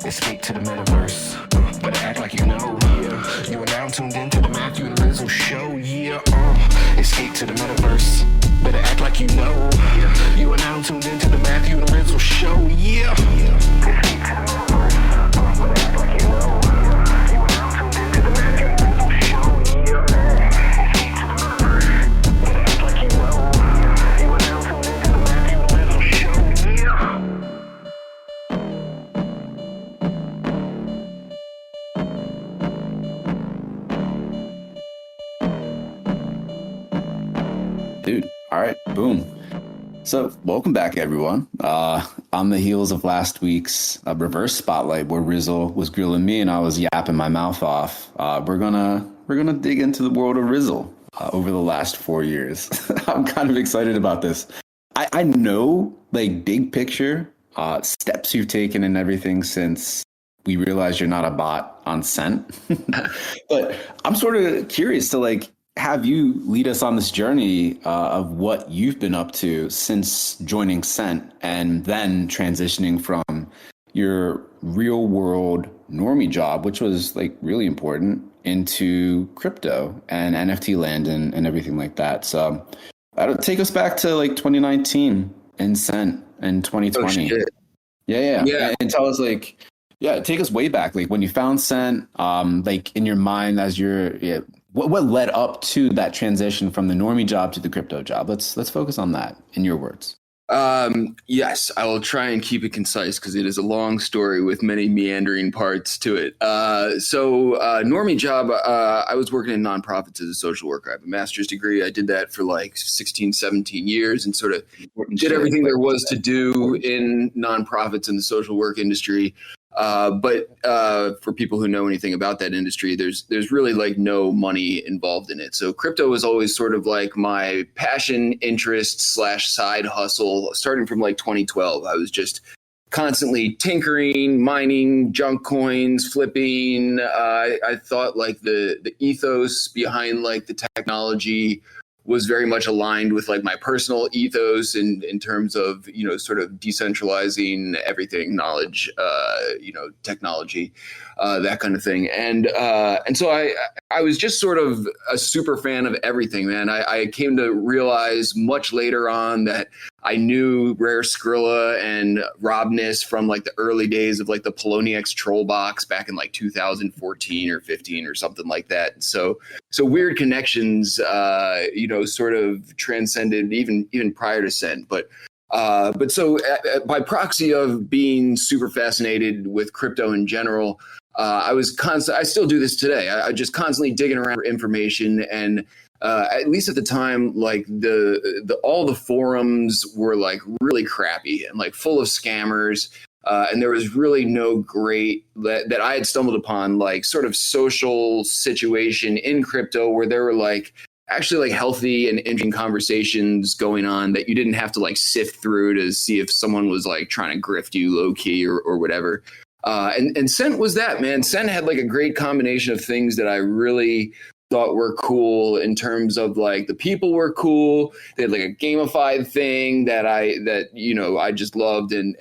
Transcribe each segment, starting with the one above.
Escape to the metaverse. Better act like you know. Yeah. You are now tuned into the Matthew and Rizzle show. Yeah. Escape to the metaverse. Better act like you know. Yeah. You are now tuned into the Matthew and Rizzle show. Yeah. Escape to the metaverse. Better act like you know. You are now tuned into the Matthew and Rizzle show. Yeah. Escape to the metaverse. Better act like you know. You are now tuned into the Matthew and Rizzle show. Yeah. Dude, all right, boom. So, welcome back, everyone. On the heels of last week's reverse spotlight, where Rizzle was grilling me and I was yapping my mouth off, we're gonna dig into the world of Rizzle over the last 4 years. I'm kind of excited about this. I know, like, big picture, steps you've taken and everything since we realized you're not a bot on Scent. But I'm sort of curious to, like, have you lead us on this journey of what you've been up to since joining Scent and then transitioning from your real world normie job, which was like really important, into crypto and NFT land and everything like that. So that'll take us back to like 2019 and Scent and 2020. Oh, shit. Yeah. And tell us, like, take us way back, like when you found Scent, like in your mind as what led up to that transition from the normie job to the crypto job? Let's focus on that in your words. Yes, I will try and keep it concise because it is a long story with many meandering parts to it. Normie job, I was working in nonprofits as a social worker. I have a master's degree. I did that for like 16, 17 years and sort of did everything there was to do in nonprofits in the social work industry. But for people who know anything about that industry, there's really like no money involved in it. So crypto was always sort of like my passion, interest / side hustle. Starting from like 2012, I was just constantly tinkering, mining junk coins, flipping. I thought like the ethos behind like the technology was very much aligned with like my personal ethos in terms of, sort of decentralizing everything, knowledge, technology, that kind of thing. And so I was just sort of a super fan of everything, man. I came to realize much later on that I knew Rare Skrilla and Robness from like the early days of like the Poloniex troll box back in like 2014 or 15 or something like that. So weird connections, sort of transcended even prior to Scent. But so by proxy of being super fascinated with crypto in general, I still do this today. I just constantly digging around for information, and at least at the time, like all the forums were like really crappy and like full of scammers. And there was really no great that I had stumbled upon, like sort of social situation in crypto where there were like actually like healthy and interesting conversations going on that you didn't have to like sift through to see if someone was like trying to grift you low key or whatever. And Scent was that, man. Scent had like a great combination of things that I really thought were cool in terms of like the people were cool. They had like a gamified thing that I just loved and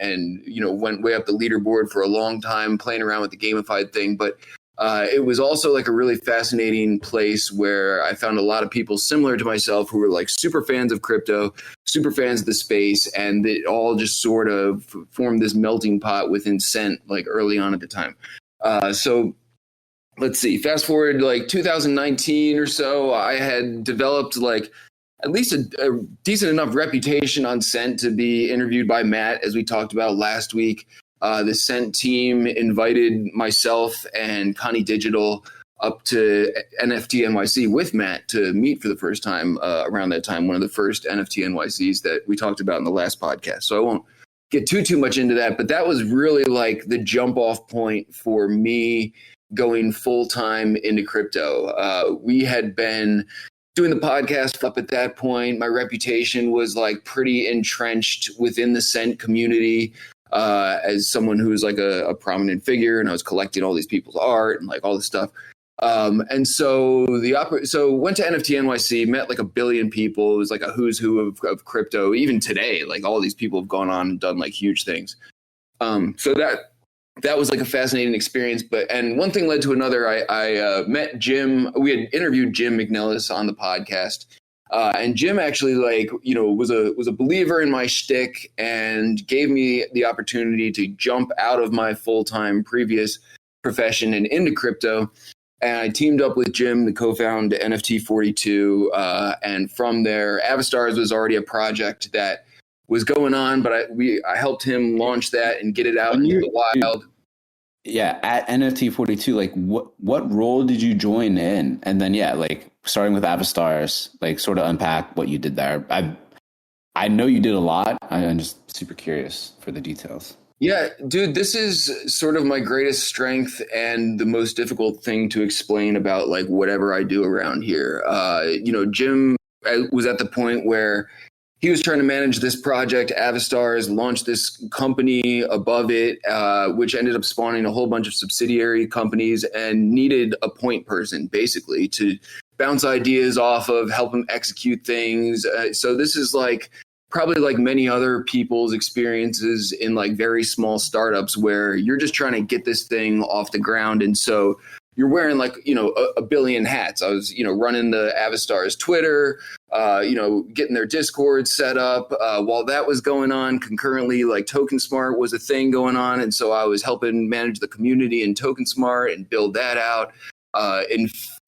went way up the leaderboard for a long time playing around with the gamified thing. But it was also like a really fascinating place where I found a lot of people similar to myself who were like super fans of crypto, super fans of the space, and it all just sort of formed this melting pot within Scent like early on at the time. So let's see, fast forward like 2019 or so, I had developed like at least a decent enough reputation on Scent to be interviewed by Matt, as we talked about last week. The Scent team invited myself and Connie Digital up to NFT NYC with Matt to meet for the first time around that time, one of the first NFT NYCs that we talked about in the last podcast. So I won't get too much into that, but that was really like the jump off point for me going full time into crypto. We had been doing the podcast up at that point. My reputation was like pretty entrenched within the Scent community. As someone who was like a prominent figure, and I was collecting all these people's art and like all this stuff. And so went to NFT NYC, met like 1 billion people. It was like a who's who of crypto. Even today, like all these people have gone on and done like huge things. So that that was like a fascinating experience. And one thing led to another. I met Jim. We had interviewed Jim McNellis on the podcast. And Jim actually was a believer in my shtick and gave me the opportunity to jump out of my full-time previous profession and into crypto. And I teamed up with Jim to co-found NFT 42. And from there, Avastars was already a project that was going on, but I helped him launch that and get it out into the wild. Yeah, at NFT 42, like what role did you join in? And then starting with Avastars, sort of unpack what you did there. I know you did a lot. I'm just super curious for the details. Yeah, dude, this is sort of my greatest strength and the most difficult thing to explain about whatever I do around here. Jim was at the point where he was trying to manage this project, Avastars, launched this company above it, which ended up spawning a whole bunch of subsidiary companies, and needed a point person basically to bounce ideas off of, help him execute things. So this is probably like many other people's experiences in very small startups where you're just trying to get this thing off the ground. And so you're wearing a billion hats. I was, running the Avastars Twitter, getting their Discord set up. While that was going on concurrently, Token Smart was a thing going on. And so I was helping manage the community in Token Smart and build that out.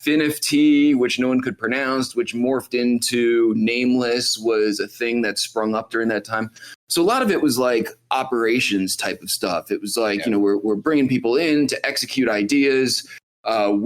NFT, which no one could pronounce, which morphed into Nameless, was a thing that sprung up during that time. So a lot of it was operations type of stuff. It was we're bringing people in to execute ideas.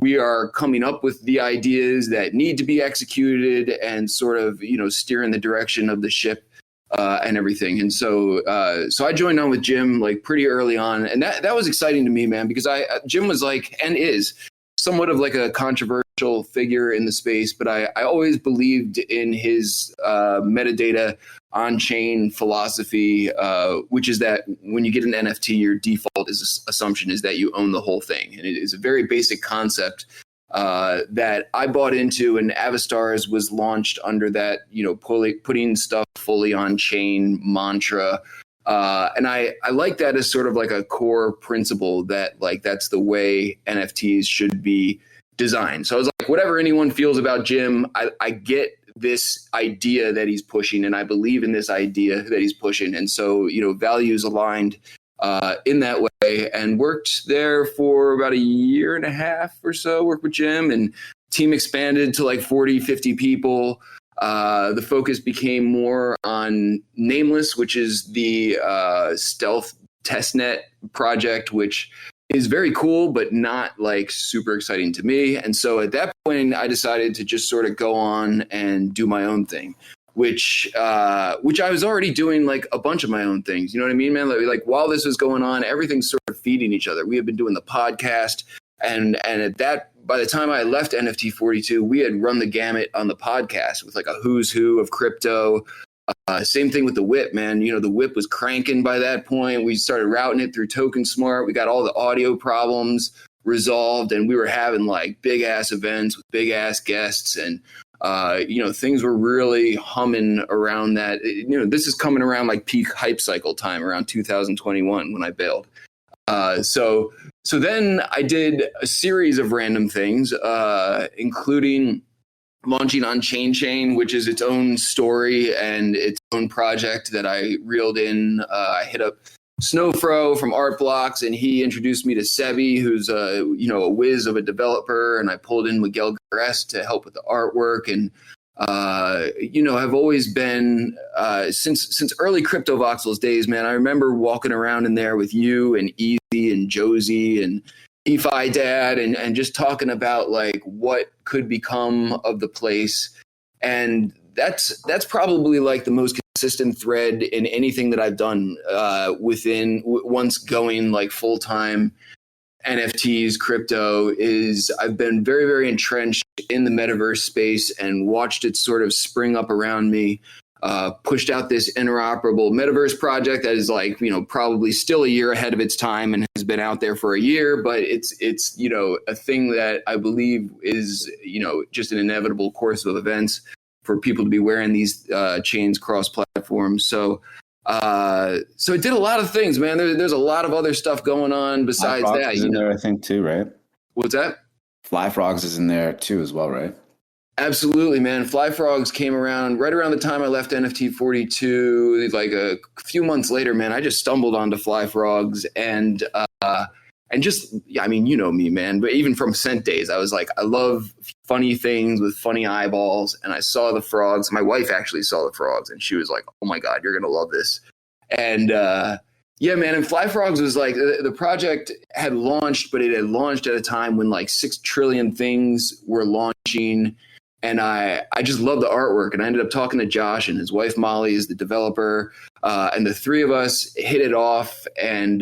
We are coming up with the ideas that need to be executed and sort of, steering the direction of the ship and everything. And so I joined on with Jim pretty early on. And that was exciting to me, man, because Jim was and is somewhat of a controversial figure in the space, but I always believed in his metadata on-chain philosophy, which is that when you get an NFT, your default assumption is that you own the whole thing. And it is a very basic concept that I bought into, and Avastars was launched under that, putting stuff fully on-chain mantra. And I like that as sort of a core principle that that's the way NFTs should be designed. So I was whatever anyone feels about Jim, I get this idea that he's pushing, and I believe in this idea that he's pushing. And so, values aligned in that way, and worked there for about a year and a half or so, worked with Jim, and team expanded to 40, 50 people. The focus became more on Nameless, which is the stealth testnet project, which is very cool, but not super exciting to me. And so at that point, I decided to just sort of go on and do my own thing, which I was already doing a bunch of my own things. You know what I mean, man? While this was going on, everything's sort of feeding each other. We had been doing the podcast, and at that, by the time I left NFT 42, we had run the gamut on the podcast with a who's who of crypto. Same thing with the whip, man. The whip was cranking by that point. We started routing it through Token Smart. We got all the audio problems resolved, and we were having big ass events with big ass guests, and things were really humming around that. This is coming around peak hype cycle time around 2021 when I bailed. So then I did a series of random things, including launching on Chain, which is its own story and its own project that I reeled in. I hit up Snowfro from Art Blocks, and he introduced me to Sebi, who's a whiz of a developer, and I pulled in Miguel Garres to help with the artwork. And I've always been since early Crypto Voxels days, man. I remember walking around in there with you and Easy and Josie and EFI Dad, and just talking about what could become of the place. And that's probably the most consistent thread in anything that I've done once going full-time NFTs, crypto, is I've been very, very entrenched in the metaverse space and watched it sort of spring up around me. Pushed out this interoperable metaverse project that is probably still a year ahead of its time and has been out there for a year, but it's a thing that I believe is just an inevitable course of events for people to be wearing these chains cross platforms. So So it did a lot of things, man. There's a lot of other stuff going on besides Fly Frogs that. is in there, I think, too, right? What's that? Fly Frogs is in there too, as well, right? Absolutely, man. Fly Frogs came around right around the time I left NFT 42. Like a few months later, man, I just stumbled onto Fly Frogs and just, I mean, you know me, man. But even from Scent Days, I was like, I love funny things with funny eyeballs. And I saw the frogs. My wife actually saw the frogs, and she was like, "Oh my God, you're gonna love this." And yeah, man. And Fly Frogs was like, the project had launched, but it had launched at a time when like 6 trillion things were launching. And I just love the artwork. And I ended up talking to Josh, and his wife Molly is the developer. And the three of us hit it off. And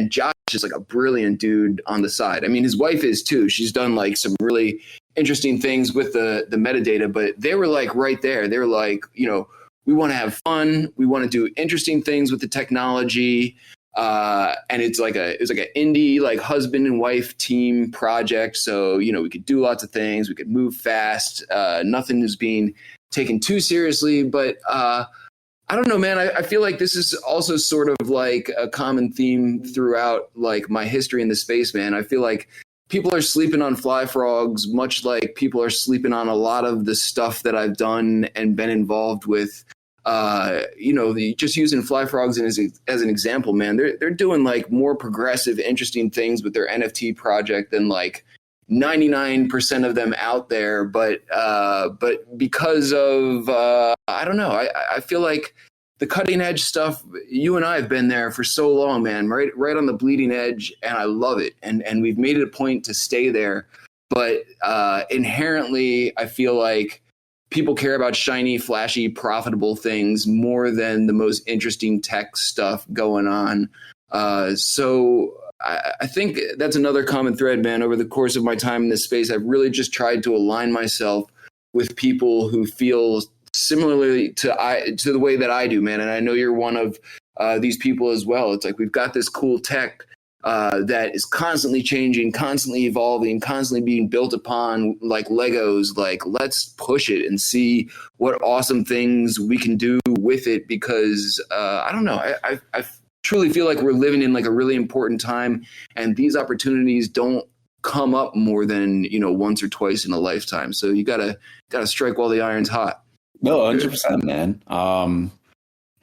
Josh is like a brilliant dude on the side. I mean, his wife is too. She's done like some really interesting things with the metadata, but they were like right there. They were like, you know, we want to have fun. We want to do interesting things with the technology. And it was like an indie, like husband and wife team project. So, you know, we could do lots of things. We could move fast. Nothing is being taken too seriously, but, I don't know, man. I feel like this is also sort of like a common theme throughout like my history in the space, man. I feel like people are sleeping on Fly Frogs, much like people are sleeping on a lot of the stuff that I've done and been involved with. You know, just using Fly Frogs as an example, man, they're doing like more progressive, interesting things with their NFT project than like 99% of them out there. But because of, I don't know, I feel like the cutting edge stuff, you and I have been there for so long, man, right on the bleeding edge. And I love it. And we've made it a point to stay there. But inherently, I feel like people care about shiny, flashy, profitable things more than the most interesting tech stuff going on. So I think that's another common thread, man. Over the course of my time in this space, I've really just tried to align myself with people who feel similarly to the way that I do, man. And I know you're one of these people as well. It's like we've got this cool tech that is constantly changing, constantly evolving, constantly being built upon like Legos. Like, let's push it and see what awesome things we can do with it. Because I don't know, I truly feel like we're living in like a really important time, and these opportunities don't come up more than, you know, once or twice in a lifetime. So you gotta strike while the iron's hot. No, 100%, man.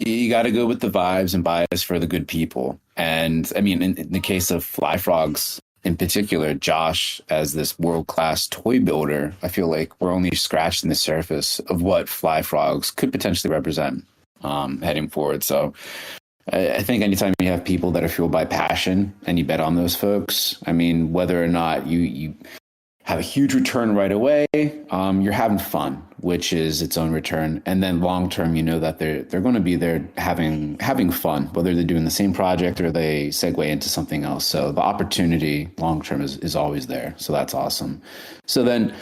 You got to go with the vibes and bias for the good people. And I mean, in the case of Fly Frogs in particular, Josh, as this world-class toy builder, I feel like we're only scratching the surface of what Fly Frogs could potentially represent heading forward. So I think anytime you have people that are fueled by passion and you bet on those folks, I mean, whether or not you have a huge return right away, you're having fun, which is its own return. And then long term, you know that they're going to be there having fun, whether they're doing the same project or they segue into something else. So the opportunity long term is always there. So that's awesome. So then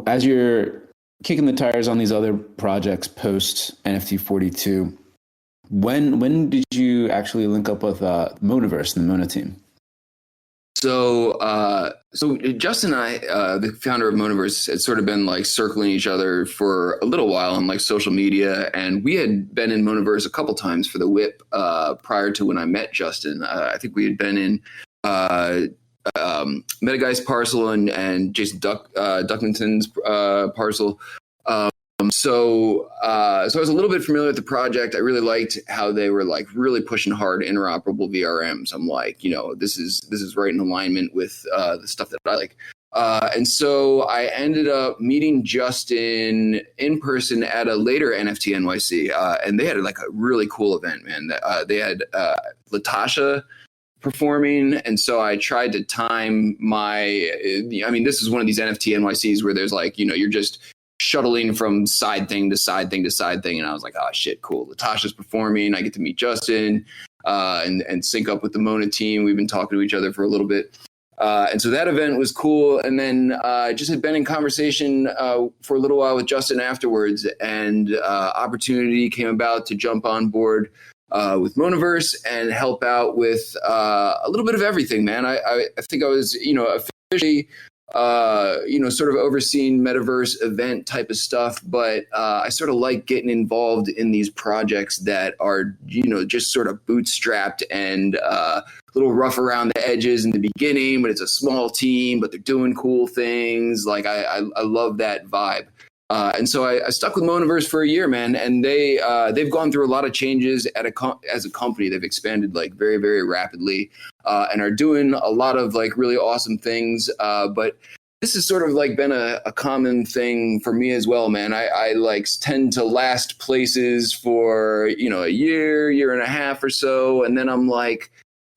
as you're kicking the tires on these other projects post NFT 42, when did you actually link up with Monaverse and the Mona team? So Justin and I, the founder of Monaverse, had sort of been like circling each other for a little while on like social media. And we had been in Monaverse a couple times for the whip prior to when I met Justin. I think we had been in Metaguy's parcel and Jason Duckington's parcel. So I was a little bit familiar with the project. I really liked how they were like really pushing hard interoperable VRMs. I'm like, you know, this is right in alignment with the stuff that I like. And so I ended up meeting Justin in person at a later NFT NYC, and they had like a really cool event, man. They had Latasha performing, and so I tried to time this is one of these NFT NYCs where there's like, you know, you're just shuttling from side thing to side thing to side thing. And I was like, oh shit, cool. Latasha's performing. I get to meet Justin and sync up with the Mona team. We've been talking to each other for a little bit. And so that event was cool. And then I just had been in conversation for a little while with Justin afterwards, and opportunity came about to jump on board with Monaverse and help out with a little bit of everything, man. I think I was, you know, officially sort of overseeing metaverse event type of stuff, but I sort of like getting involved in these projects that are, just sort of bootstrapped and a little rough around the edges in the beginning, but it's a small team, but they're doing cool things. Like I love that vibe. And so I stuck with Monaverse for a year, man, and they've gone through a lot of changes as a company. They've expanded like very, very rapidly and are doing a lot of like really awesome things. But this has sort of like been a common thing for me as well, man. I like tend to last places for, a year and a half or so. And then I'm like,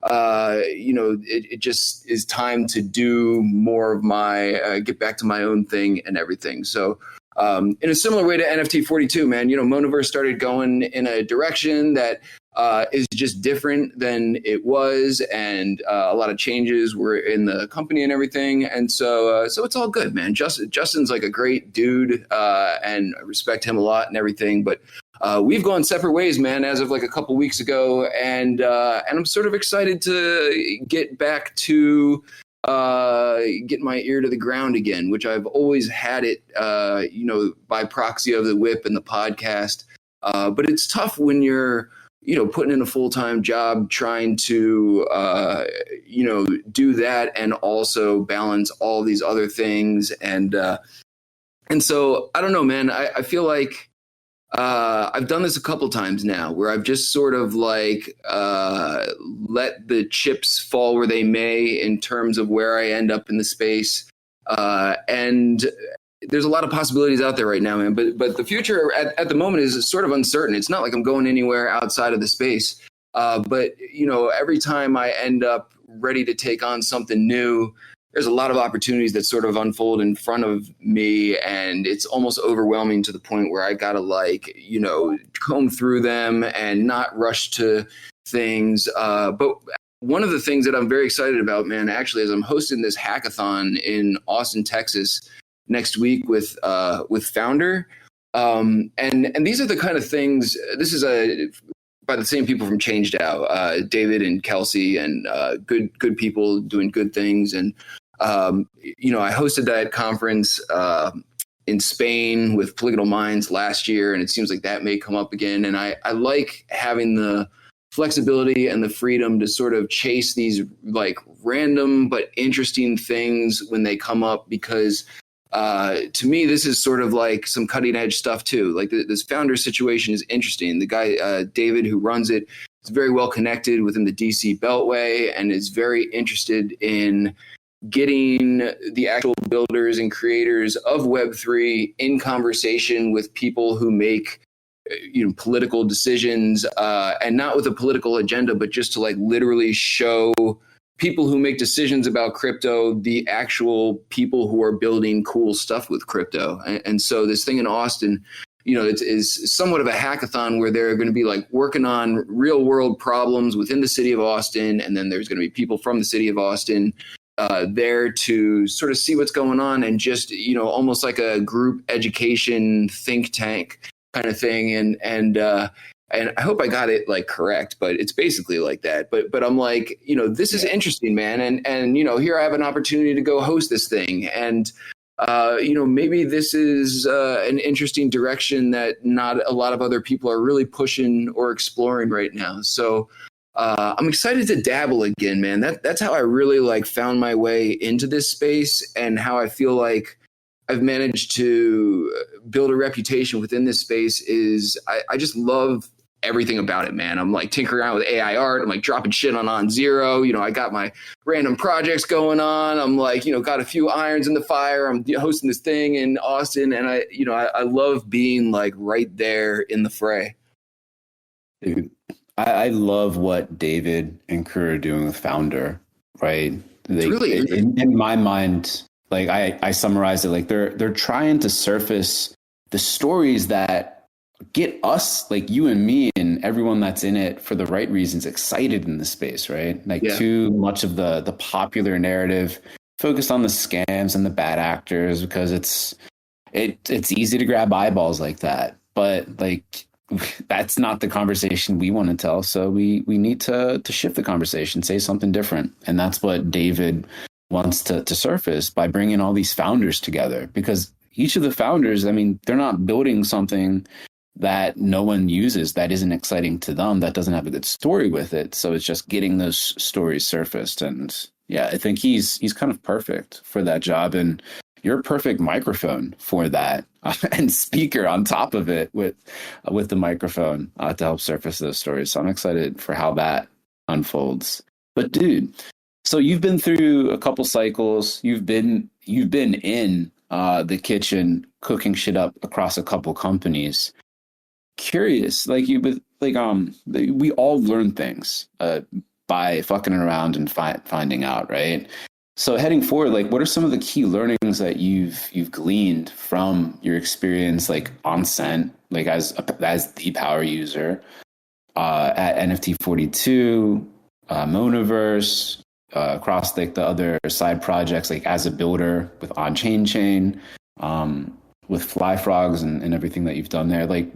it just is time to do more of my, get back to my own thing and everything. So, in a similar way to NFT 42, man, Monaverse started going in a direction that is just different than it was, and a lot of changes were in the company and everything, and so it's all good, man. Justin's like a great dude, and I respect him a lot and everything, but we've gone separate ways, man, as of like a couple weeks ago, and I'm sort of excited to get back to get my ear to the ground again, which I've always had it, by proxy of the whip and the podcast. But it's tough when you're, putting in a full-time job, trying to, do that and also balance all these other things. And so I don't know, man, I feel like, I've done this a couple times now where I've just sort of like let the chips fall where they may in terms of where I end up in the space. And there's a lot of possibilities out there right now, man. But the future at the moment is sort of uncertain. It's not like I'm going anywhere outside of the space. But, every time I end up ready to take on something new, there's a lot of opportunities that sort of unfold in front of me, and it's almost overwhelming to the point where I gotta comb through them and not rush to things. But one of the things that I'm very excited about, man, actually, is I'm hosting this hackathon in Austin, Texas next week with Founder. And these are the kind of things, this is by the same people from ChangeDAO, David and Kelsey, and good people doing good things. And I hosted that conference in Spain with Polygonal Minds last year, and it seems like that may come up again. And I like having the flexibility and the freedom to sort of chase these like random but interesting things when they come up, because to me, this is sort of like some cutting edge stuff too. Like this Founder situation is interesting. The guy, David, who runs it, is very well connected within the DC Beltway and is very interested in getting the actual builders and creators of Web3 in conversation with people who make political decisions, and not with a political agenda, but just to like literally show people who make decisions about crypto the actual people who are building cool stuff with crypto. And so this thing in Austin, it is somewhat of a hackathon where they're going to be like working on real world problems within the city of Austin, and then there's going to be people from the city of Austin there to sort of see what's going on, and just almost like a group education think tank kind of thing. And I hope I got it like correct, but it's basically like that. But I'm like, this is interesting, man, and here I have an opportunity to go host this thing, and maybe this is an interesting direction that not a lot of other people are really pushing or exploring right now. So I'm excited to dabble again, man. That's how I really like found my way into this space, and how I feel like I've managed to build a reputation within this space is I just love everything about it, man. I'm like tinkering around with AI art. I'm like dropping shit on Zero. I got my random projects going on. I'm like, got a few irons in the fire. I'm hosting this thing in Austin, and I love being like right there in the fray. Dude, I love what David and crew are doing with Founder, right? In my mind, like I summarize it like they're trying to surface the stories that get us, like you and me and everyone that's in it for the right reasons, excited in the space, right? Like too much of the popular narrative focused on the scams and the bad actors, because it's easy to grab eyeballs like that. But like that's not the conversation we want to tell. So we need to shift the conversation, say something different. And that's what David wants to surface by bringing all these founders together, because each of the founders, I mean, they're not building something that no one uses, that isn't exciting to them, that doesn't have a good story with it. So it's just getting those stories surfaced. And yeah, I think he's kind of perfect for that job. And you're a perfect microphone for that, and speaker on top of it with the microphone to help surface those stories. So I'm excited for how that unfolds. But dude, so you've been through a couple cycles. You've been in the kitchen cooking shit up across a couple companies. Curious, like we all learn things by fucking around and finding out, right? So heading forward, like, what are some of the key learnings that you've gleaned from your experience, like on Scent, like as the power user at NFT 42, Monaverse, across like the other side projects, like as a builder with on-chain chain, with Fly Frogs and everything that you've done there, like.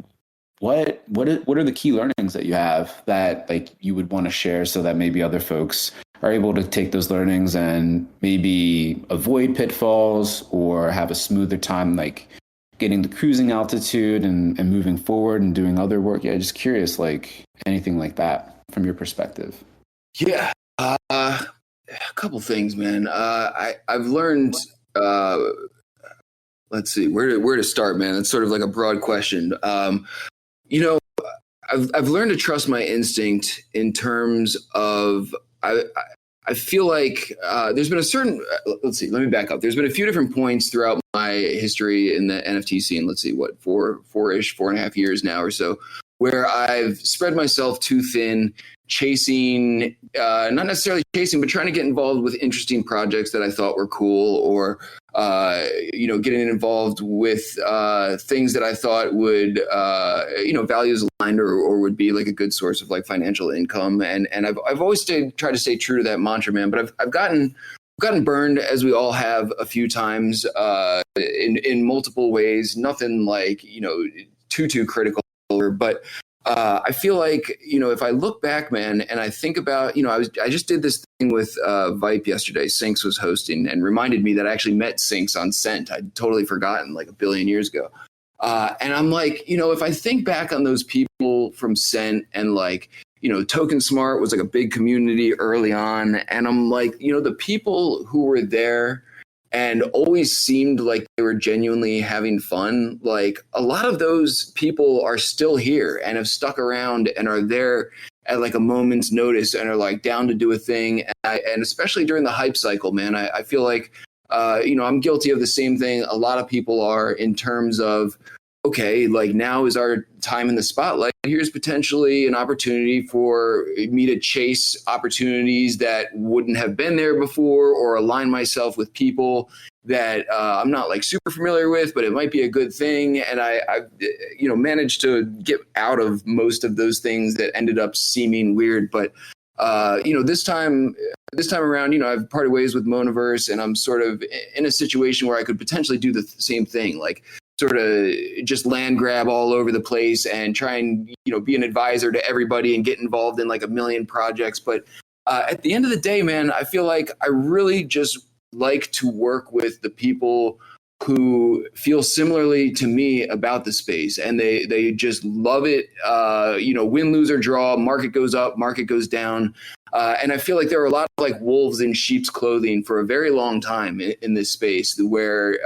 What are the key learnings that you have that like you would want to share so that maybe other folks are able to take those learnings and maybe avoid pitfalls or have a smoother time, like getting the cruising altitude and moving forward and doing other work? Yeah, just curious, like anything like that from your perspective. Yeah, a couple things, man. I've learned. Let's see where to start, man. It's sort of like a broad question. I've learned to trust my instinct in terms of I feel like there's been a certain let's see, let me back up. There's been a few different points throughout my history in the NFT scene. Let's see, what, 4.5 years now or so, where I've spread myself too thin, chasing, not necessarily chasing, but trying to get involved with interesting projects that I thought were cool, or getting involved with things that I thought would, values aligned or would be like a good source of like financial income. And I've always tried to stay true to that mantra, man. But I've gotten burned, as we all have, a few times in multiple ways. Nothing like too critical, but. I feel like, if I look back, man, and I think about, I just did this thing with Vipe yesterday. Sinks was hosting and reminded me that I actually met Sinks on Scent. I'd totally forgotten, like a billion years ago. And I'm like, if I think back on those people from Scent and like, Token Smart was like a big community early on. And I'm like, the people who were there and always seemed like they were genuinely having fun, like a lot of those people are still here and have stuck around and are there at like a moment's notice and are like down to do a thing. And especially during the hype cycle, man, I feel like, I'm guilty of the same thing a lot of people are, in terms of, okay, like now is our time in the spotlight. Here's potentially an opportunity for me to chase opportunities that wouldn't have been there before, or align myself with people that I'm not like super familiar with, but it might be a good thing. And I managed to get out of most of those things that ended up seeming weird. But this time around, I've parted ways with Monaverse, and I'm sort of in a situation where I could potentially do the same thing, like sort of just land grab all over the place and try and, be an advisor to everybody and get involved in like a million projects. But at the end of the day, man, I feel like I really just like to work with the people who feel similarly to me about the space, and they just love it. Win, lose, or draw, market goes up, market goes down. And I feel like there are a lot of like wolves in sheep's clothing for a very long time in this space, where,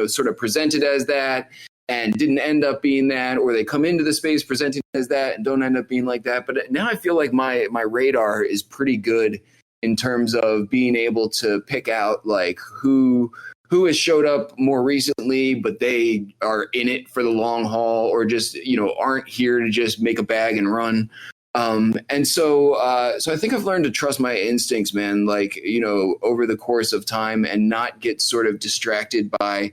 sort of presented as that and didn't end up being that, or they come into the space presenting as that and don't end up being like that. But now I feel like my radar is pretty good in terms of being able to pick out like who has showed up more recently, but they are in it for the long haul, or just, aren't here to just make a bag and run. So I think I've learned to trust my instincts, man, like, over the course of time, and not get sort of distracted by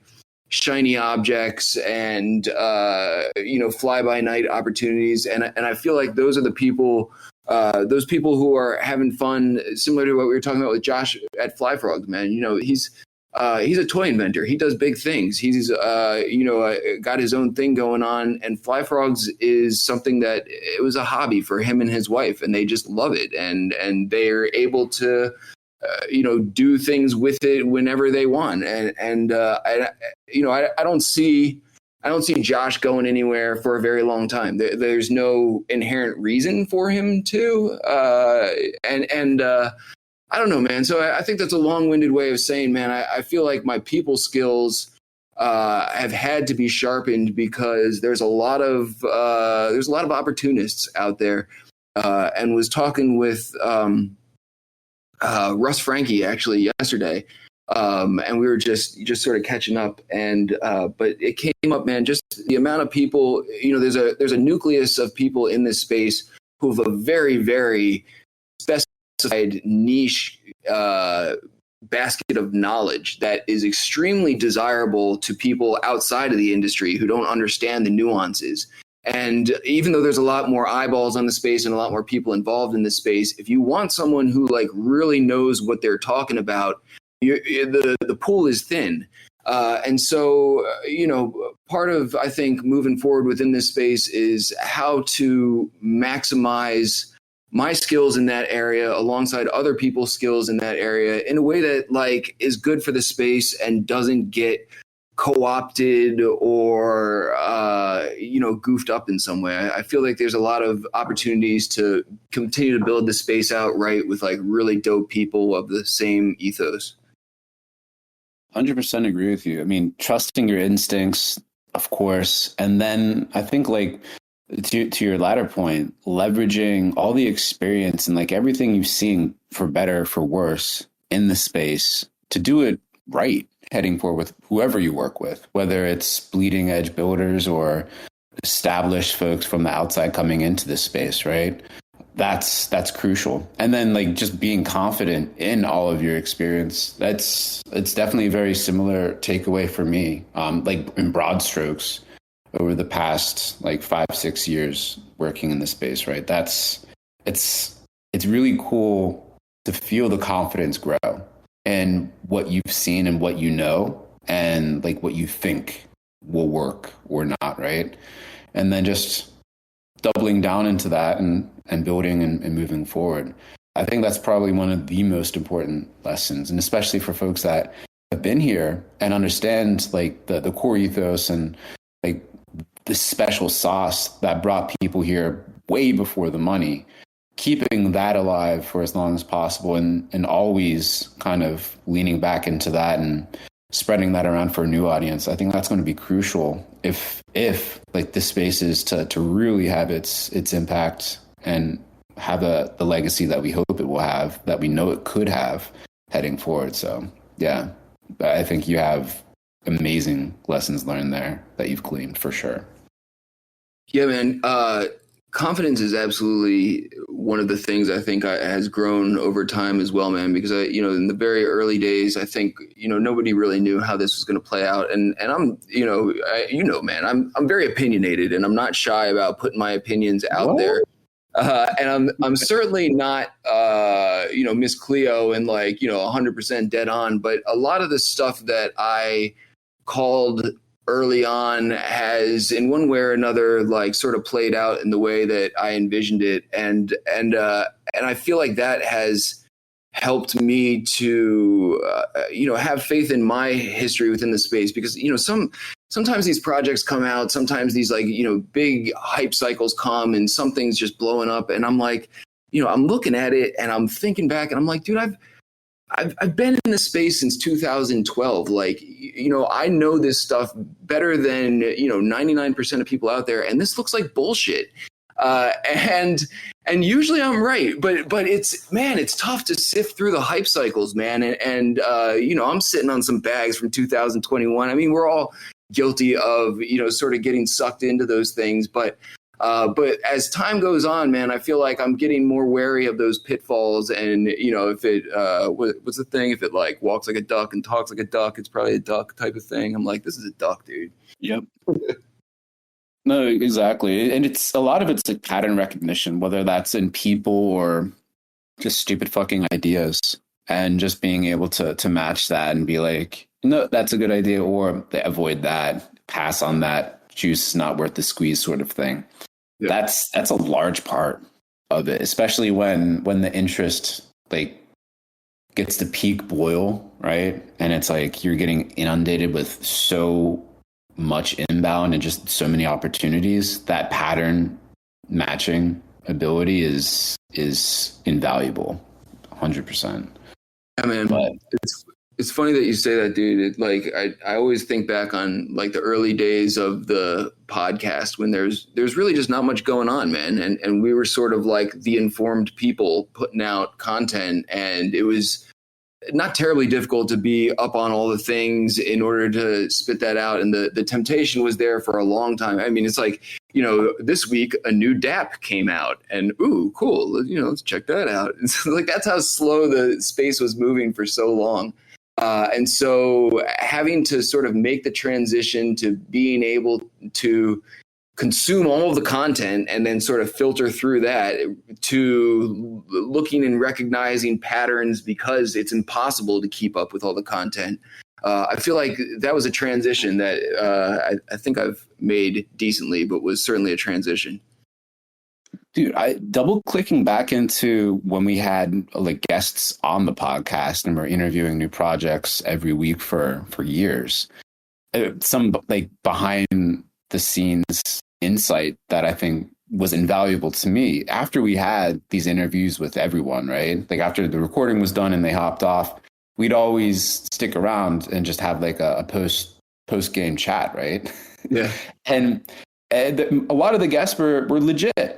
shiny objects and, fly by night opportunities. And I feel like those are the people, those people who are having fun, similar to what we were talking about with Josh at Fly Frogs, man. He's a toy inventor. He does big things. He's, got his own thing going on. And Fly Frogs is something that it was a hobby for him and his wife, and they just love it. And they're able to, do things with it whenever they want. And I don't see Josh going anywhere for a very long time. There's no inherent reason for him to. I don't know, man. So I think that's a long-winded way of saying, man, I feel like my people skills have had to be sharpened because there's a lot of opportunists out there. And was talking with Russ Frankie actually yesterday, and we were just sort of catching up. And but it came up, man, just the amount of people. There's a nucleus of people in this space who have a very, very specified niche basket of knowledge that is extremely desirable to people outside of the industry who don't understand the nuances. And even though there's a lot more eyeballs on the space and a lot more people involved in this space, if you want someone who like really knows what they're talking about, the pool is thin. And so, part of, I think, moving forward within this space is how to maximize my skills in that area alongside other people's skills in that area in a way that like is good for the space and doesn't get co-opted or goofed up in some way. I feel like there's a lot of opportunities to continue to build the space out right with like really dope people of the same ethos. 100% agree with you. I mean, trusting your instincts, of course, and then I think like to your latter point, leveraging all the experience and like everything you've seen for better, for worse in the space to do it right, heading forward with whoever you work with, whether it's bleeding edge builders or established folks from the outside coming into this space, right? That's crucial. And then like just being confident in all of your experience. It's definitely a very similar takeaway for me. Like in broad strokes over the past like 5-6 years working in the space, right? It's really cool to feel the confidence grow and what you've seen and what you know and like what you think will work or not, right? And then just doubling down into that and building and moving forward. I think that's probably one of the most important lessons, and especially for folks that have been here and understand like the core ethos and like the special sauce that brought people here way before the money, keeping that alive for as long as possible and always kind of leaning back into that and spreading that around for a new audience. I think that's going to be crucial if like this space is to really have its impact and have the legacy that we hope it will have, that we know it could have heading forward. So yeah, I think you have amazing lessons learned there that you've gleaned for sure. Yeah, man. Confidence is absolutely one of the things I think has grown over time as well, man, because in the very early days, I think, nobody really knew how this was going to play out. And I'm, man, I'm very opinionated and I'm not shy about putting my opinions out there. And I'm certainly not, Miss Cleo and 100% dead on, but a lot of the stuff that I called early on has in one way or another sort of played out in the way that I envisioned it. And I feel like that has helped me to, have faith in my history within the space, because, sometimes these projects come out, sometimes these big hype cycles come and something's just blowing up. And I'm like, I'm looking at it and I'm thinking back and I'm like, dude, I've been in this space since 2012. I know this stuff better than, 99% of people out there. And this looks like bullshit. And usually I'm right, but it's tough to sift through the hype cycles, man. And I'm sitting on some bags from 2021. I mean, we're all guilty of, sort of getting sucked into those things. But as time goes on, man, I feel like I'm getting more wary of those pitfalls. And, if it, what's the thing? If it walks like a duck and talks like a duck, it's probably a duck type of thing. I'm like, this is a duck, dude. Yep. No, exactly. And a lot of it's like pattern recognition, whether that's in people or just stupid fucking ideas, and just being able to match that and be like, no, that's a good idea, or they avoid that, pass on that, juice is not worth the squeeze sort of thing. Yeah. That's a large part of it, especially when the interest gets to peak boil, right? And it's like you're getting inundated with so much inbound and just so many opportunities, that pattern matching ability is invaluable, 100%. Yeah, man. But It's funny that you say that, dude. I always think back on like the early days of the podcast when there's really just not much going on, man. And we were sort of like the informed people putting out content, and it was not terribly difficult to be up on all the things in order to spit that out. And the temptation was there for a long time. I mean, it's like, this week a new DApp came out, and ooh, cool. Let's check that out. It's like, that's how slow the space was moving for so long. And so having to sort of make the transition to being able to consume all of the content and then sort of filter through that to looking and recognizing patterns, because it's impossible to keep up with all the content. I feel like that was a transition that I think I've made decently, but was certainly a transition. Dude, I double clicking back into when we had like guests on the podcast and we're interviewing new projects every week for years. Some like behind the scenes insight that I think was invaluable to me after we had these interviews with everyone, right? Like after the recording was done and they hopped off, we'd always stick around and just have like a post game chat, right? Yeah. And a lot of the guests were legit.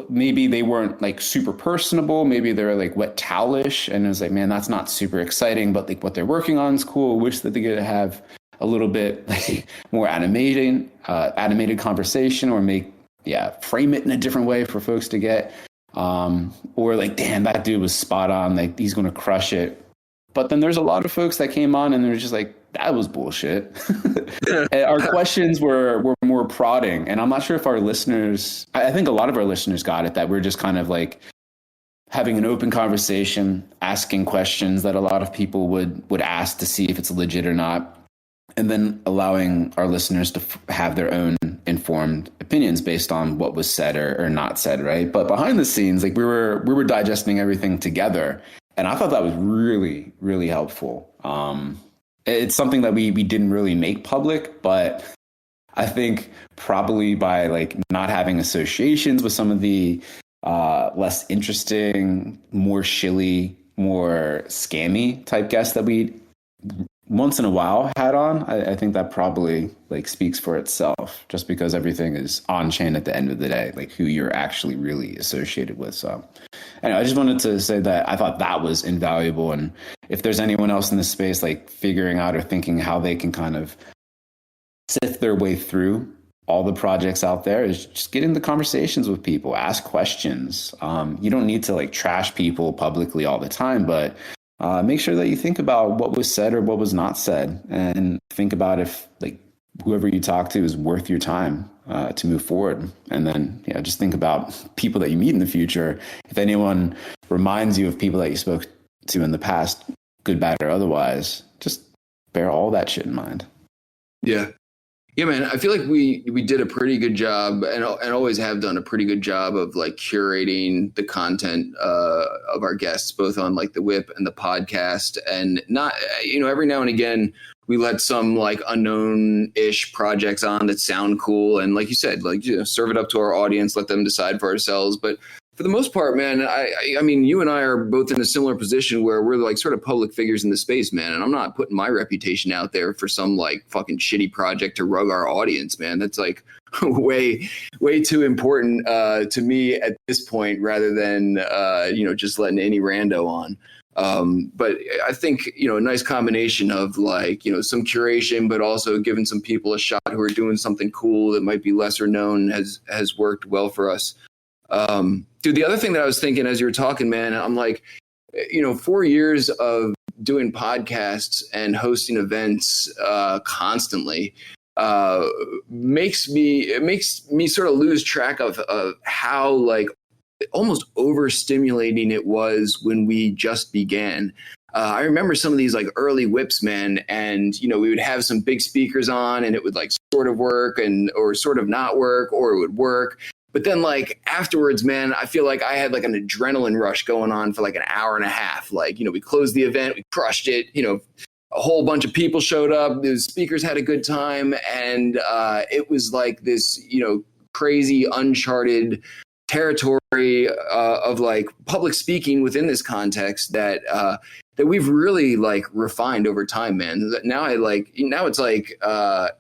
Maybe they weren't like super personable. Maybe they were like wet towelish, and it was like, man, that's not super exciting, but like what they're working on is cool. Wish that they could have a little bit like more animated conversation, or frame it in a different way for folks to get. Or like, damn, that dude was spot on. Like he's going to crush it. But then there's a lot of folks that came on and they're just like, that was bullshit. And our questions were more prodding. And I'm not sure if our listeners, I think a lot of our listeners got it, that we're just kind of like having an open conversation, asking questions that a lot of people would ask to see if it's legit or not. And then allowing our listeners to have their own informed opinions based on what was said or not said, right? But behind the scenes, like we were digesting everything together. And I thought that was really, really helpful. It's something that we didn't really make public, but I think probably by like not having associations with some of the less interesting, more shilly, more scammy type guests that we once in a while had on, I think that probably like speaks for itself, just because everything is on chain at the end of the day, like who you're actually really associated with. So anyway, I just wanted to say that I thought that was invaluable. And if there's anyone else in this space, like figuring out or thinking how they can kind of sift their way through all the projects out there, is just get into conversations with people, ask questions. You don't need to like trash people publicly all the time, but make sure that you think about what was said or what was not said, and think about if like whoever you talk to is worth your time to move forward. And then, just think about people that you meet in the future. If anyone reminds you of people that you spoke to in the past, good, bad, or otherwise, just bear all that shit in mind. Yeah. Yeah, man, I feel like we did a pretty good job, and always have done a pretty good job of like curating the content of our guests, both on like the Whip and the podcast. And not, every now and again we let some like unknown-ish projects on that sound cool, and like you said, like serve it up to our audience, let them decide for ourselves. But for the most part, man, I mean, you and I are both in a similar position where we're like sort of public figures in the space, man. And I'm not putting my reputation out there for some like fucking shitty project to rug our audience, man. That's like way too important to me at this point, rather than, just letting any rando on. But I think, a nice combination of like, some curation, but also giving some people a shot who are doing something cool that might be lesser known has worked well for us. Dude, the other thing that I was thinking as you were talking, man, I'm like, 4 years of doing podcasts and hosting events constantly makes me sort of lose track of how like almost overstimulating it was when we just began. I remember some of these like early whips, man, and we would have some big speakers on, and it would like sort of work or sort of not work, or it would work. But then like afterwards, man, I feel like I had like an adrenaline rush going on for like an hour and a half. Like, we closed the event, we crushed it, a whole bunch of people showed up, the speakers had a good time. And it was like this, crazy uncharted territory of like public speaking within this context that we've really like refined over time, man. Now it's like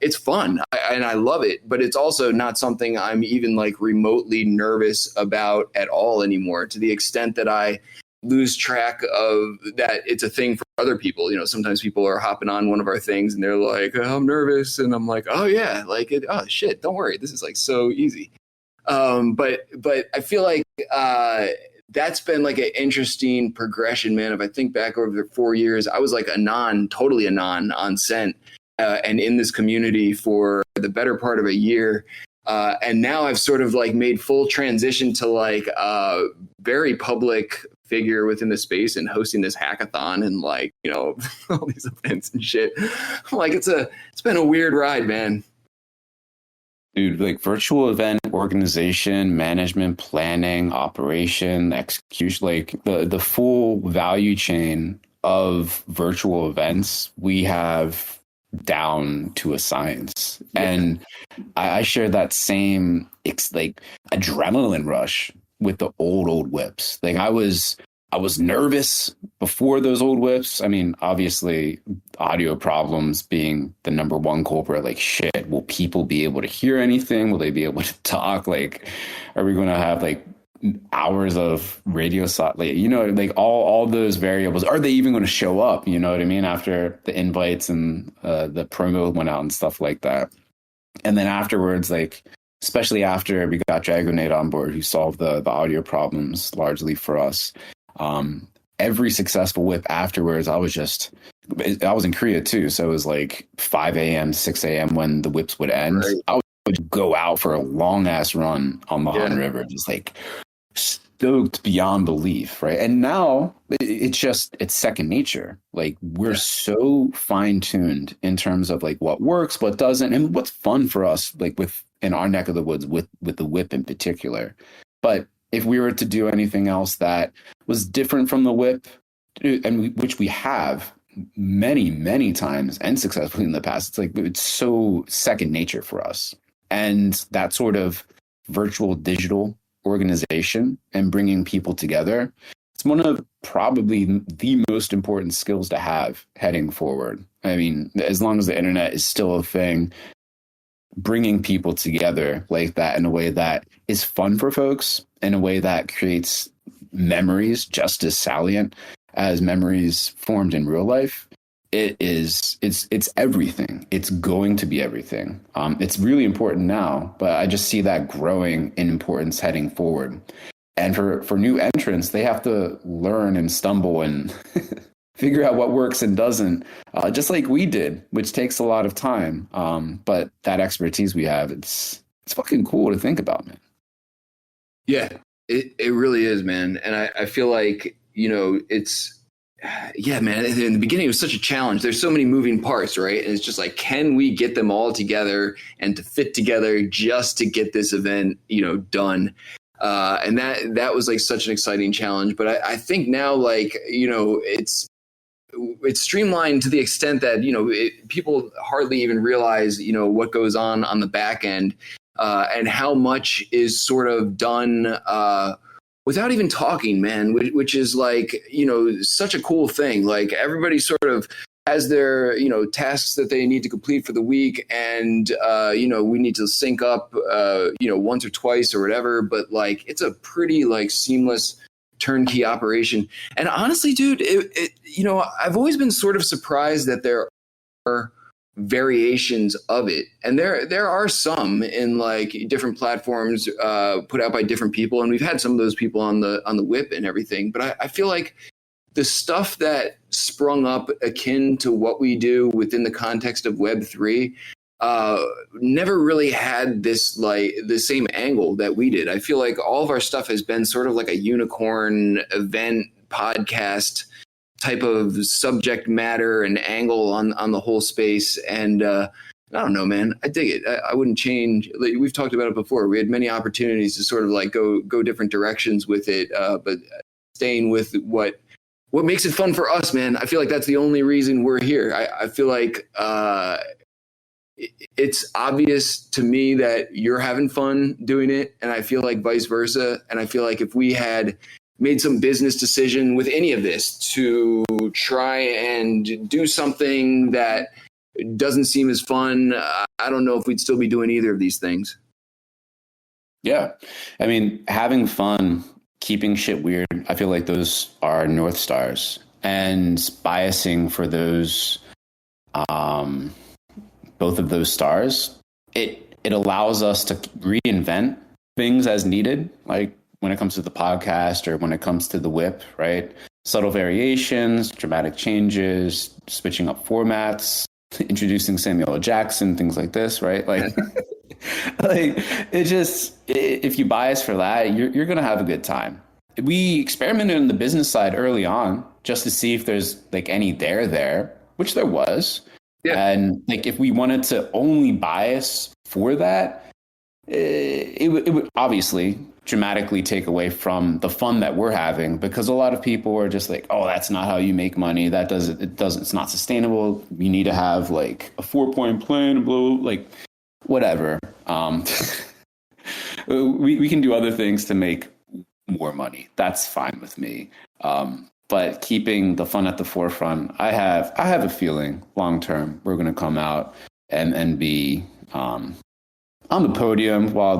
it's fun and I love it, but it's also not something I'm even like remotely nervous about at all anymore, to the extent that I lose track of that it's a thing for other people. Sometimes people are hopping on one of our things and they're like, oh, I'm nervous, and I'm like, oh yeah, like oh shit, don't worry, this is like so easy. But I feel like that's been like an interesting progression, man. If I think back over the 4 years, I was like totally a non on Scent and in this community for the better part of a year. And now I've sort of like made full transition to like a very public figure within the space and hosting this hackathon and like, all these events and shit. I'm like, it's been a weird ride, man. Dude, like virtual event organization, management, planning, operation, execution, like the full value chain of virtual events, we have down to a science. Yeah. And I share that same like adrenaline rush with the old whips. Like I was nervous before those old whips. I mean, obviously audio problems being the number one culprit. Like shit, will people be able to hear anything? Will they be able to talk? Like, are we going to have like hours of radio like all those variables? Are they even going to show up? You know what I mean? After the invites and the promo went out and stuff like that. And then afterwards, like, especially after we got Dragonade on board, who solved the audio problems largely for us. Every successful whip afterwards, I was in Korea too. So it was like 5 a.m., 6 a.m. when the whips would end. Right. I would go out for a long ass run on the Han River, just like stoked beyond belief. Right. And now it's second nature. Like we're so fine tuned in terms of like what works, what doesn't, and what's fun for us, like in our neck of the woods with the whip in particular. But if we were to do anything else that was different from the whip, which we have many, many times and successfully in the past, it's so second nature for us. And that sort of virtual digital organization and bringing people together, it's one of probably the most important skills to have heading forward. I mean, as long as the internet is still a thing, bringing people together like that in a way that is fun for folks, in a way that creates memories just as salient as memories formed in real life, it's everything. It's going to be everything. It's really important now, but I just see that growing in importance heading forward. And for new entrants, they have to learn and stumble and figure out what works and doesn't, just like we did, which takes a lot of time. But that expertise we have, it's fucking cool to think about, man. Yeah, it really is, man. And I feel like, man, in the beginning, it was such a challenge. There's so many moving parts, right? And it's just like, can we get them all together and to fit together just to get this event, done? And that was like such an exciting challenge. But I think now, like, it's streamlined to the extent that, people hardly even realize, what goes on the back end, and how much is sort of done without even talking, man, which is like, such a cool thing. Like everybody sort of has their, tasks that they need to complete for the week. And, we need to sync up, once or twice or whatever. But like, it's a pretty like seamless turnkey operation. And honestly, dude, I've always been sort of surprised that there are variations of it. And there are some in like different platforms put out by different people. And we've had some of those people on the whip and everything. But I feel like the stuff that sprung up akin to what we do within the context of Web3 never really had this like the same angle that we did. I feel like all of our stuff has been sort of like a unicorn event podcast type of subject matter and angle on the whole space. And I don't know, man. I dig it. I wouldn't change. Like, we've talked about it before. We had many opportunities to sort of like go different directions with it, but staying with what makes it fun for us, man. I feel like that's the only reason we're here. I feel like it's obvious to me that you're having fun doing it, and I feel like vice versa. And I feel like if we had made some business decision with any of this to try and do something that doesn't seem as fun, I don't know if we'd still be doing either of these things. Yeah. I mean, having fun, keeping shit weird, I feel like those are North Stars. And biasing for those, both of those stars, it allows us to reinvent things as needed, like when it comes to the podcast or when it comes to the whip, right? Subtle variations, dramatic changes, switching up formats, introducing Samuel L. Jackson, things like this, right? Like, like it just, if you bias for that, you're going to have a good time. We experimented on the business side early on just to see if there's like any there, which there was. Yeah. And like, if we wanted to only bias for that, it would obviously dramatically take away from the fun that we're having, because a lot of people are just like, oh, that's not how you make money. It's not sustainable. You need to have like a 4-point plan, like whatever. We can do other things to make more money. That's fine with me. But keeping the fun at the forefront, I have a feeling long term we're going to come out and be on the podium while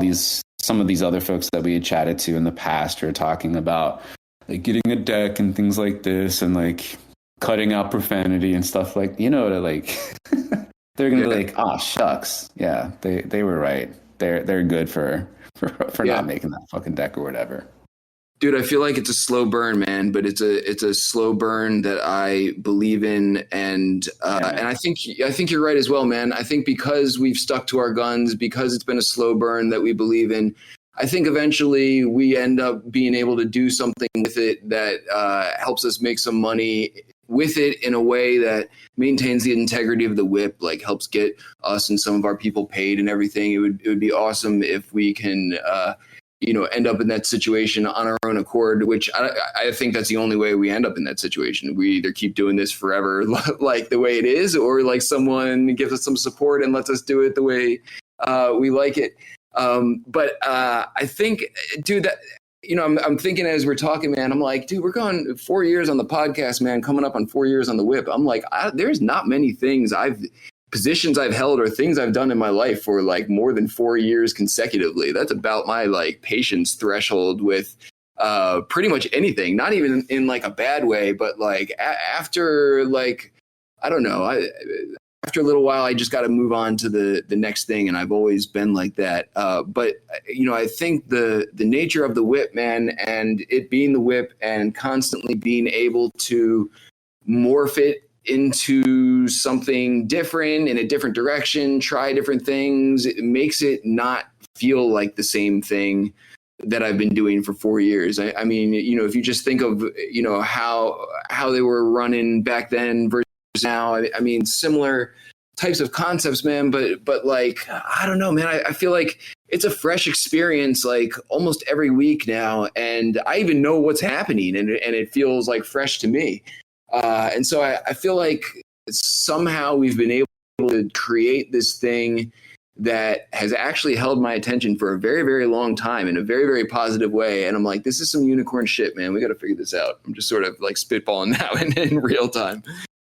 some of these other folks that we had chatted to in the past are talking about like getting a deck and things like this and like cutting out profanity and stuff, like, to like they're gonna be like, oh shucks, yeah, they were right. They're good for not making that fucking deck or whatever. Dude, I feel like it's a slow burn, man, but it's a slow burn that I believe in, and I think you're right as well, man. I think because we've stuck to our guns, because it's been a slow burn that we believe in, I think eventually we end up being able to do something with it that helps us make some money with it in a way that maintains the integrity of the whip, like helps get us and some of our people paid and everything. It would be awesome if we can end up in that situation on our own accord, which I think that's the only way we end up in that situation. We either keep doing this forever, like the way it is, or like someone gives us some support and lets us do it the way we like it. But I think, dude, that, I'm thinking as we're talking, man, I'm like, dude, we're going 4 years on the podcast, man, coming up on 4 years on the whip. I'm like, there's not many positions I've held or things I've done in my life for like more than 4 years consecutively. That's about my like patience threshold with pretty much anything, not even in like a bad way, but like after like, I don't know, after a little while, I just got to move on to the next thing. And I've always been like that. But I think the nature of the whip, man, and it being the whip and constantly being able to morph it into something different in a different direction, try different things, it makes it not feel like the same thing that I've been doing for 4 years. I mean, if you just think of, how they were running back then versus now, I mean, similar types of concepts, man, but like, I don't know, man, I feel like it's a fresh experience, like almost every week now. And I even know what's happening and it feels like fresh to me. And so I feel like somehow we've been able to create this thing that has actually held my attention for a very, very long time in a very, very positive way. And I'm like, this is some unicorn shit, man. We got to figure this out. I'm just sort of like spitballing now in real time.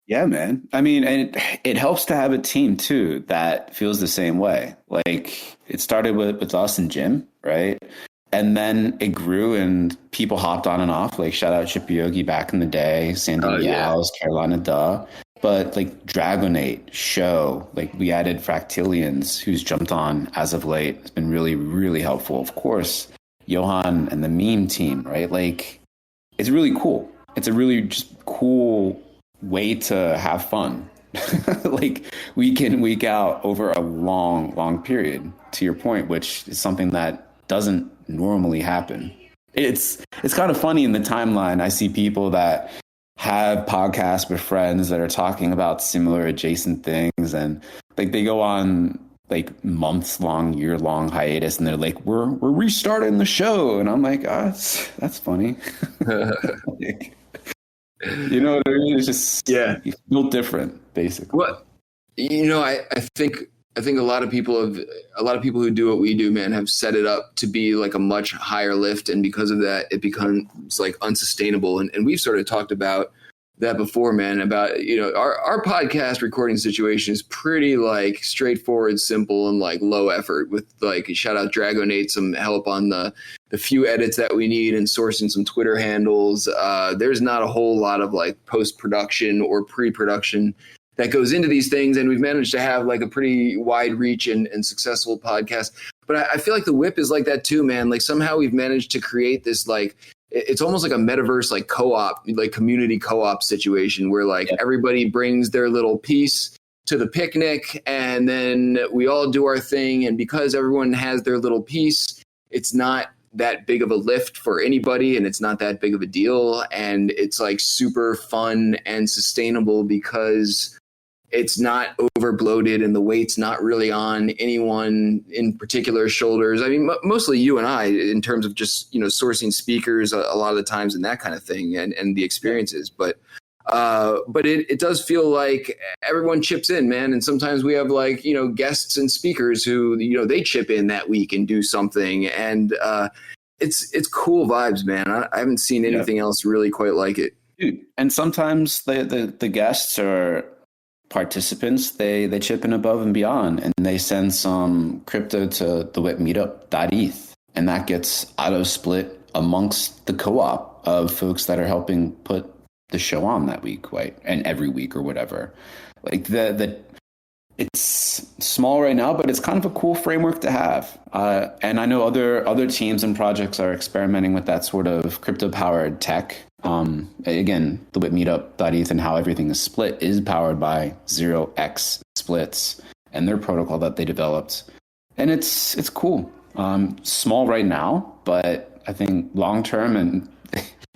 Yeah, man. I mean, and it helps to have a team too that feels the same way. Like it started with us and Jim, right? And then it grew and people hopped on and off, like shout out Chip Yogi back in the day, Sandy Meows, Carolina Duh. But like Dragonate, Show, like we added Fractillions, who's jumped on as of late. It's been really, really helpful. Of course, Johan and the meme team, right? Like it's really cool. It's a really just cool way to have fun. Like week in, week out over a long period, to your point, which is something that doesn't normally happen. It's kind of funny in the timeline. I see people that have podcasts with friends that are talking about similar adjacent things, and like they go on like months long, year long hiatus, and they're like, we're restarting the show, and I'm like, that's funny. Like, you know what I mean? It's just you feel different, basically. Well, I think a lot of people who do what we do, man, have set it up to be like a much higher lift, and because of that, it becomes like unsustainable. And we've sort of talked about that before, man. About our podcast recording situation is pretty like straightforward, simple, and like low effort. With like shout out Dragonate, some help on the few edits that we need and sourcing some Twitter handles. There's not a whole lot of like post production or pre production that goes into these things, and we've managed to have like a pretty wide reach and successful podcast. But I feel like the Whip is like that too, man. Like somehow we've managed to create this like, it's almost like a metaverse, like co-op, like community co-op situation where like everybody brings their little piece to the picnic, and then we all do our thing. And because everyone has their little piece, it's not that big of a lift for anybody, and it's not that big of a deal. And it's like super fun and sustainable because it's not over bloated and the weight's not really on anyone in particular shoulders. I mean, mostly you and I, in terms of just, sourcing speakers a lot of the times and that kind of thing, and the experiences. But it does feel like everyone chips in, man. And sometimes we have like, guests and speakers who, they chip in that week and do something. And it's cool vibes, man. I haven't seen anything else really quite like it. Dude, and sometimes the guests are participants, they chip in above and beyond, and they send some crypto to the Whip Meetup.eth, and that gets auto split amongst the co-op of folks that are helping put the show on that week, right? And every week or whatever. Like it's small right now, but it's kind of a cool framework to have. And I know other teams and projects are experimenting with that sort of crypto powered tech. Again, the Whip Meetup.eth and how everything is split is powered by 0x splits and their protocol that they developed. And it's cool. Small right now, but I think long term, and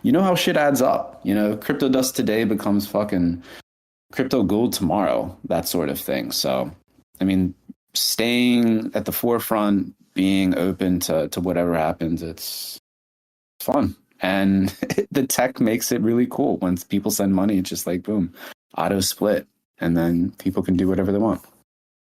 you know how shit adds up. Crypto dust today becomes fucking crypto gold tomorrow, that sort of thing. So, I mean, staying at the forefront, being open to whatever happens, it's fun. And the tech makes it really cool. Once people send money, it's just like, boom, auto split. And then people can do whatever they want.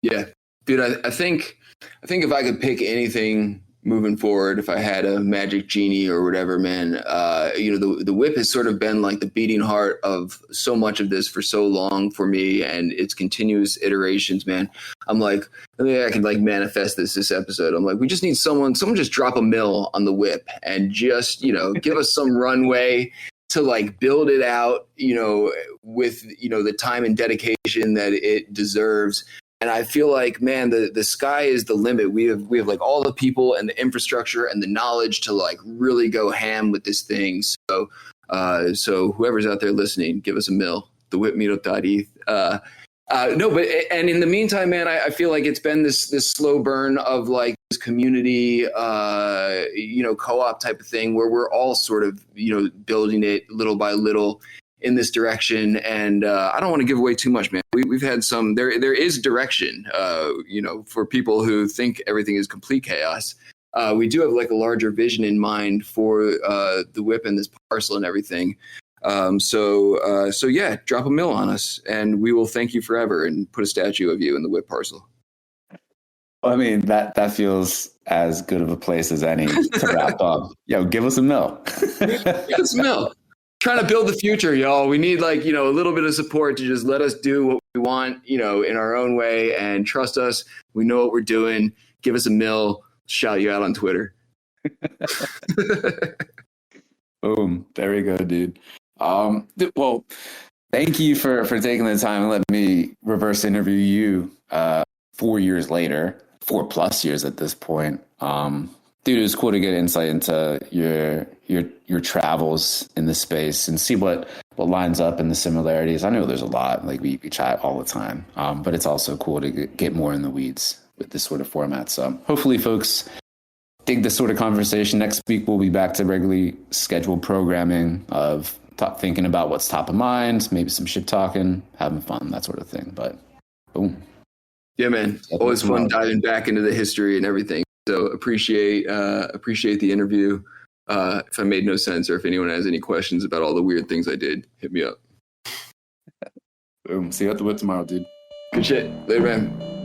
Yeah, dude, I think if I could pick anything moving forward, if I had a magic genie or whatever, man, the Whip has sort of been like the beating heart of so much of this for so long for me, and its continuous iterations, man. I'm like, maybe I can like manifest this episode. I'm like, we just need someone just drop a mill on the Whip and just, give us some runway to like build it out, with, the time and dedication that it deserves. And I feel like, man, the sky is the limit. We have like all the people and the infrastructure and the knowledge to like really go ham with this thing. So whoever's out there listening, give us a mill. The whipmeetup.eth. And in the meantime, man, I feel like it's been this slow burn of like this community, co-op type of thing where we're all sort of, building it little by little in this direction. And I don't want to give away too much, man. We've had some, there is direction, for people who think everything is complete chaos. We do have like a larger vision in mind for the Whip and this parcel and everything. So yeah, drop a mill on us and we will thank you forever and put a statue of you in the Whip parcel. I mean, that feels as good of a place as any to wrap up. Yo, give us a mill. Give us a mill. Trying to build the future, y'all. We need like, a little bit of support to just let us do what we want, in our own way, and trust us. We know what we're doing. Give us a mill. Shout you out on Twitter. Boom. There we go, dude. Well, thank you for taking the time and letting me reverse interview you 4 years later, 4+ years at this point. Dude, it was cool to get insight into your travels in the space and see what lines up in the similarities. I know there's a lot, like we chat all the time, but it's also cool to get more in the weeds with this sort of format. So hopefully folks dig this sort of conversation. Next week, we'll be back to regularly scheduled programming of thinking about what's top of mind, maybe some shit talking, having fun, that sort of thing. But boom. Yeah, man. Always fun diving back into the history and everything. So appreciate the interview. If I made no sense or if anyone has any questions about all the weird things I did, hit me up. Boom. See you at the whip tomorrow, dude. Good shit. Later, man.